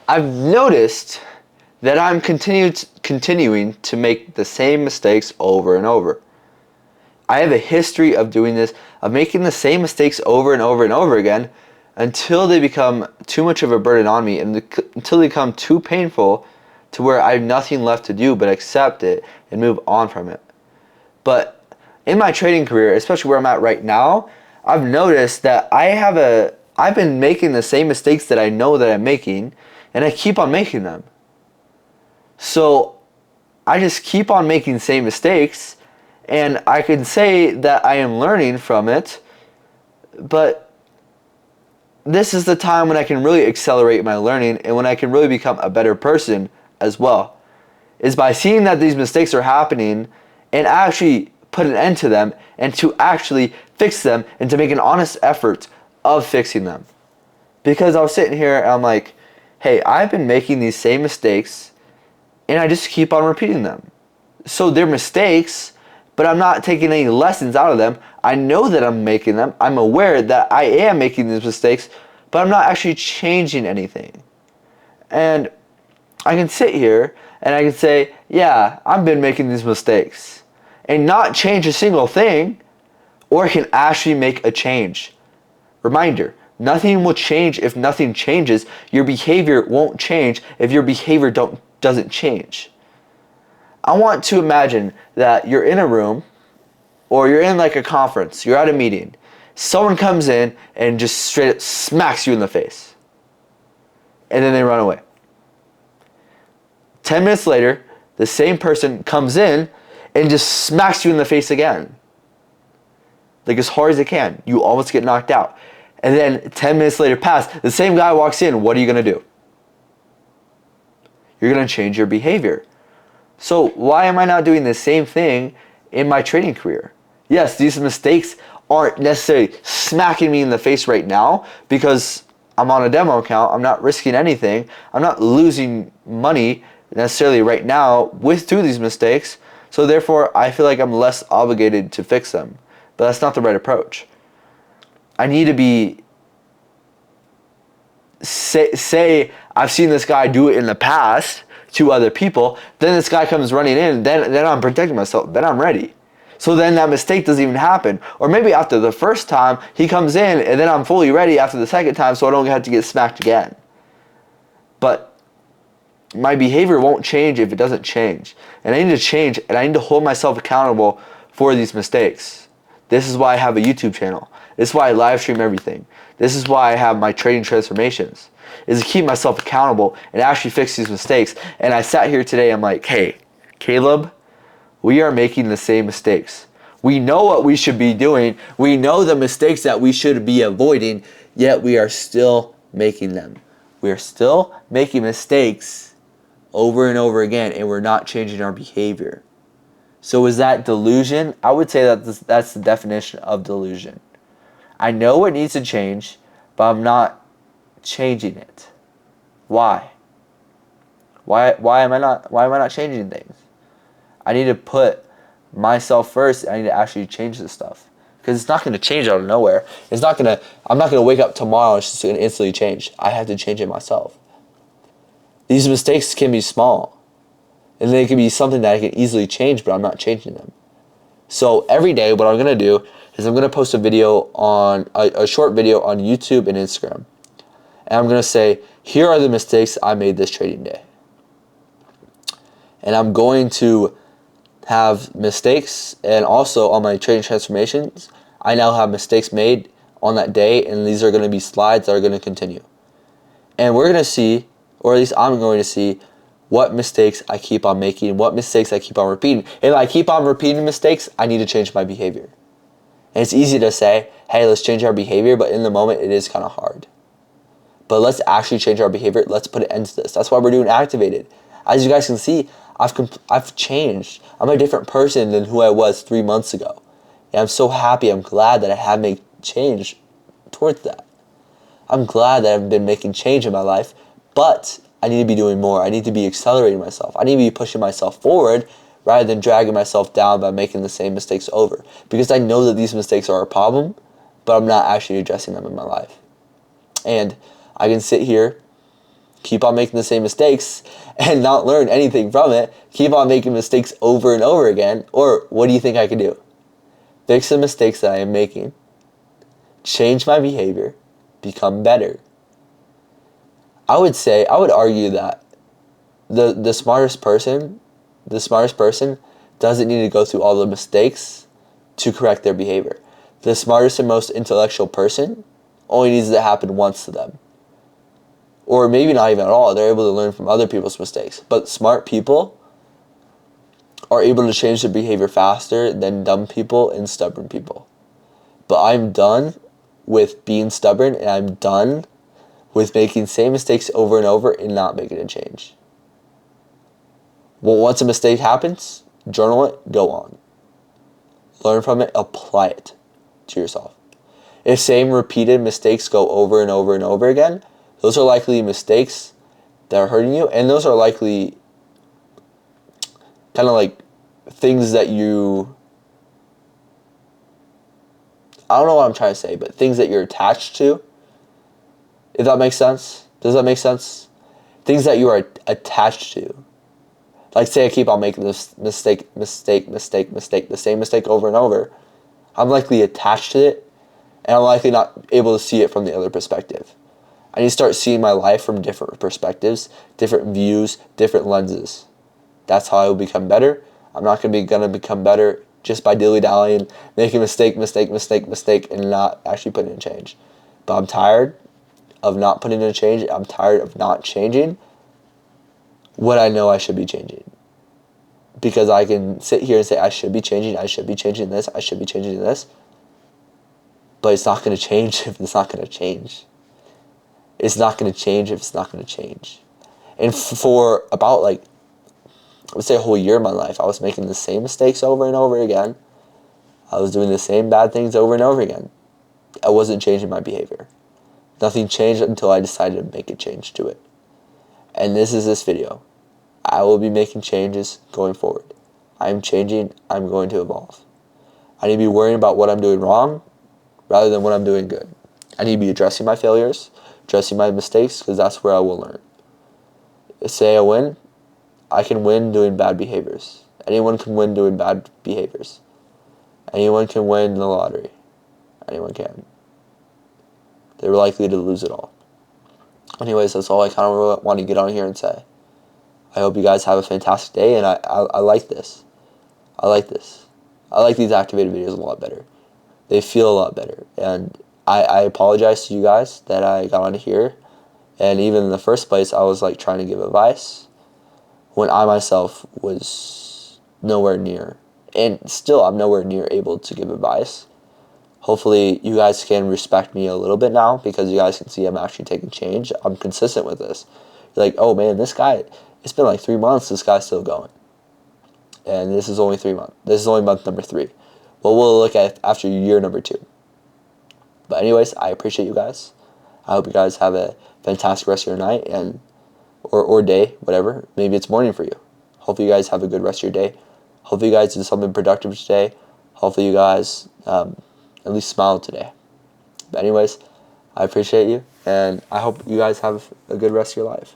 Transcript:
I've noticed that I'm continuing to make the same mistakes over and over. I have a history of doing this, of making the same mistakes over and over and over again until they become too much of a burden on me and until they become too painful to where I have nothing left to do but accept it and move on from it. But in my trading career, especially where I'm at right now, I've noticed that I've been making the same mistakes that I know that I'm making, and I keep on making them. So I just keep on making the same mistakes, and I can say that I am learning from it, but this is the time when I can really accelerate my learning and when I can really become a better person as well, is by seeing that these mistakes are happening and actually put an end to them and to actually fix them and to make an honest effort of fixing them. Because I was sitting here and I'm like, hey, I've been making these same mistakes and I just keep on repeating them. So they're mistakes, but I'm not taking any lessons out of them. I know that I'm making them. I'm aware that I am making these mistakes, but I'm not actually changing anything. And I can sit here and I can say, yeah, I've been making these mistakes and not change a single thing, or I can actually make a change. Reminder, nothing will change if nothing changes. Your behavior won't change if your behavior doesn't change. I want to imagine that you're in a room or you're in like a conference, you're at a meeting. Someone comes in and just straight up smacks you in the face. And then they run away. 10 minutes later, the same person comes in and just smacks you in the face again. Like as hard as they can. You almost get knocked out. And then 10 minutes later pass, the same guy walks in. What are you going to do? You're going to change your behavior. So why am I not doing the same thing in my trading career? Yes, these mistakes aren't necessarily smacking me in the face right now because I'm on a demo account. I'm not risking anything. I'm not losing money necessarily right now through these mistakes. So therefore, I feel like I'm less obligated to fix them. But that's not the right approach. I need to be, say I've seen this guy do it in the past to other people, then this guy comes running in, then I'm protecting myself, then I'm ready. So then that mistake doesn't even happen. Or maybe after the first time, he comes in and then I'm fully ready after the second time so I don't have to get smacked again. But my behavior won't change if it doesn't change. And I need to change, and I need to hold myself accountable for these mistakes. This is why I have a YouTube channel. This is why I live stream everything. This is why I have my trading transformations, is to keep myself accountable and actually fix these mistakes. And I sat here today, I'm like, hey, Caleb, we are making the same mistakes. We know what we should be doing. We know the mistakes that we should be avoiding, yet we are still making them. We are still making mistakes over and over again, and we're not changing our behavior. So is that delusion? I would say that that's the definition of delusion. I know what needs to change, but I'm not changing it. Why? Why am I not changing things? I need to put myself first. I need to actually change this stuff, because it's not going to change out of nowhere. I'm not going to wake up tomorrow and it's just going to instantly change. I have to change it myself. These mistakes can be small, and they can be something that I can easily change, but I'm not changing them. So every day, what I'm going to do is I'm going to post a video on a short video on YouTube and Instagram, and I'm going to say, here are the mistakes I made this trading day. And I'm going to have mistakes, and also on my trading transformations, I now have mistakes made on that day, and these are going to be slides that are going to continue. And we're going to see, or at least I'm going to see, what mistakes I keep on making, what mistakes I keep on repeating. If I keep on repeating mistakes, I need to change my behavior. And it's easy to say, hey, let's change our behavior, but in the moment, it is kind of hard. But let's actually change our behavior. Let's put an end to this. That's why we're doing Activated. As you guys can see, I've changed. I'm a different person than who I was 3 months ago. And I'm so happy. I'm glad that I have made change towards that. I'm glad that I've been making change in my life, but I need to be doing more. I need to be accelerating myself. I need to be pushing myself forward rather than dragging myself down by making the same mistakes over. Because I know that these mistakes are a problem, but I'm not actually addressing them in my life. And I can sit here keep on making the same mistakes and not learn anything from it, keep on making mistakes over and over again? Or what do you think I could do? Fix the mistakes that I am making, change my behavior, become better. I would argue that the smartest person doesn't need to go through all the mistakes to correct their behavior. The smartest and most intellectual person only needs to happen once to them. Or maybe not even at all. They're able to learn from other people's mistakes. But smart people are able to change their behavior faster than dumb people and stubborn people. But I'm done with being stubborn, and I'm done with making the same mistakes over and over and not making a change. Well, once a mistake happens, journal it, go on. Learn from it, apply it to yourself. If same repeated mistakes go over and over and over again, those are likely mistakes that are hurting you, and those are likely kind of like things that you, I don't know what I'm trying to say, but things that you're attached to, if that makes sense. Does that make sense? Things that you are attached to. Like, say I keep on making this mistake, the same mistake over and over. I'm likely attached to it, and I'm likely not able to see it from the other perspective. I need to start seeing my life from different perspectives, different views, different lenses. That's how I will become better. I'm not going to become better just by dilly-dallying, making mistake, and not actually putting in change. But I'm tired of not putting in change. I'm tired of not changing what I know I should be changing. Because I can sit here and say, I should be changing this, I should be changing this. But it's not going to change if it's not going to change. It's not going to change if it's not going to change. And for about I would say a whole year of my life, I was making the same mistakes over and over again. I was doing the same bad things over and over again. I wasn't changing my behavior. Nothing changed until I decided to make a change to it. And this is this video. I will be making changes going forward. I'm changing. I'm going to evolve. I need to be worrying about what I'm doing wrong rather than what I'm doing good. I need to be addressing my failures, addressing my mistakes, because that's where I will learn. Say I win, I can win doing bad behaviors. Anyone can win doing bad behaviors. Anyone can win the lottery. Anyone can. They're likely to lose it all. Anyways, that's all I kind of want to get on here and say. I hope you guys have a fantastic day, and I like this. I like this. I like these activated videos a lot better. They feel a lot better. And I apologize to you guys that I got on here. And even in the first place, I was trying to give advice when I myself was nowhere near. And still, I'm nowhere near able to give advice. Hopefully, you guys can respect me a little bit now, because you guys can see I'm actually taking change. I'm consistent with this. You're like, oh man, this guy, it's been 3 months, this guy's still going. And this is only 3 months. This is only month number 3. But we'll look at after year number 2. But anyways, I appreciate you guys. I hope you guys have a fantastic rest of your night or day, whatever. Maybe it's morning for you. Hopefully you guys have a good rest of your day. Hopefully you guys do something productive today. Hopefully you guys at least smile today. But anyways, I appreciate you, and I hope you guys have a good rest of your life.